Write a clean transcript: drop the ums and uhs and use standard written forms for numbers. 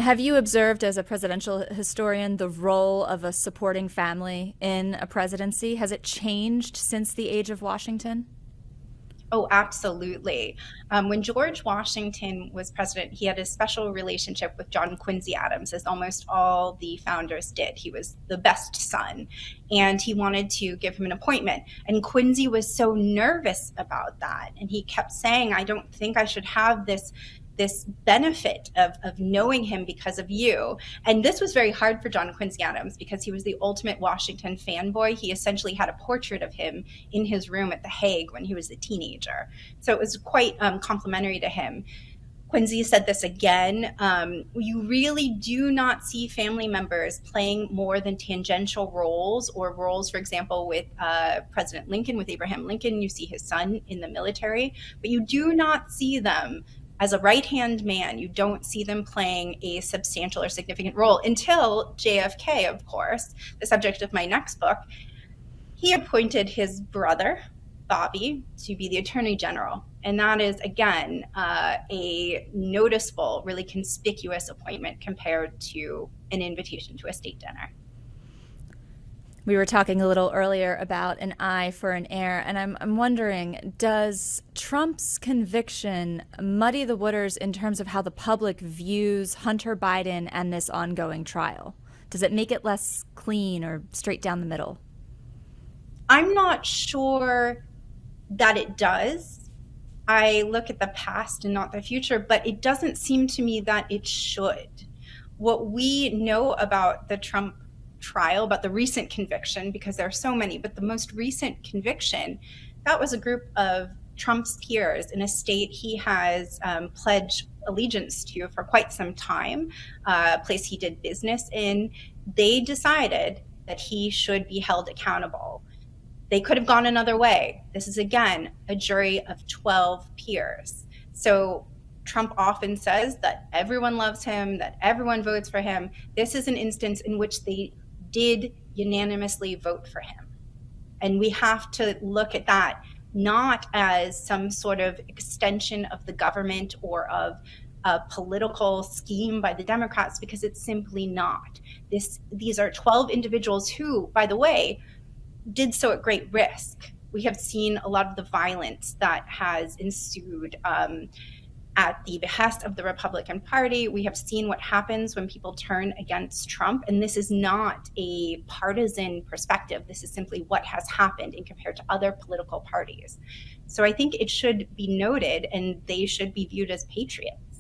Have you observed, as a presidential historian, the role of a supporting family in a presidency? Has it changed since the age of Washington? Oh, absolutely. When George Washington was president, he had a special relationship with John Quincy Adams, as almost all the founders did. He was the best son, and he wanted to give him an appointment. And Quincy was so nervous about that, and he kept saying, "I don't think I should have this benefit of knowing him because of you." And this was very hard for John Quincy Adams because he was the ultimate Washington fanboy. He essentially had a portrait of him in his room at The Hague when he was a teenager. So it was quite complimentary to him. Quincy said this again. You really do not see family members playing more than tangential roles, or roles, for example, with President Lincoln, with Abraham Lincoln. You see his son in the military, but you do not see them as a right-hand man. You don't see them playing a substantial or significant role until JFK, of course, the subject of my next book. He appointed his brother, Bobby, to be the Attorney General. And that is, again, a noticeable, really conspicuous appointment compared to an invitation to a state dinner. We were talking a little earlier about an eye for an heir, and I'm wondering, does Trump's conviction muddy the waters in terms of how the public views Hunter Biden and this ongoing trial? Does it make it less clean or straight down the middle? I'm not sure that it does. I look at the past and not the future, but it doesn't seem to me that it should. What we know about the Trump trial, about the recent conviction, because there are so many, but the most recent conviction, that was a group of Trump's peers in a state he has pledged allegiance to for quite some time, a place he did business in. They decided that he should be held accountable. They could have gone another way. This is, again, a jury of 12 peers. So Trump often says that everyone loves him, that everyone votes for him. This is an instance in which they did unanimously vote for him. And we have to look at that not as some sort of extension of the government or of a political scheme by the Democrats, because it's simply not. These are 12 individuals who, by the way, did so at great risk. We have seen a lot of the violence that has ensued at the behest of the Republican Party. We have seen what happens when people turn against Trump, and this is not a partisan perspective. This is simply what has happened in compared to other political parties. So I think it should be noted, and they should be viewed as patriots.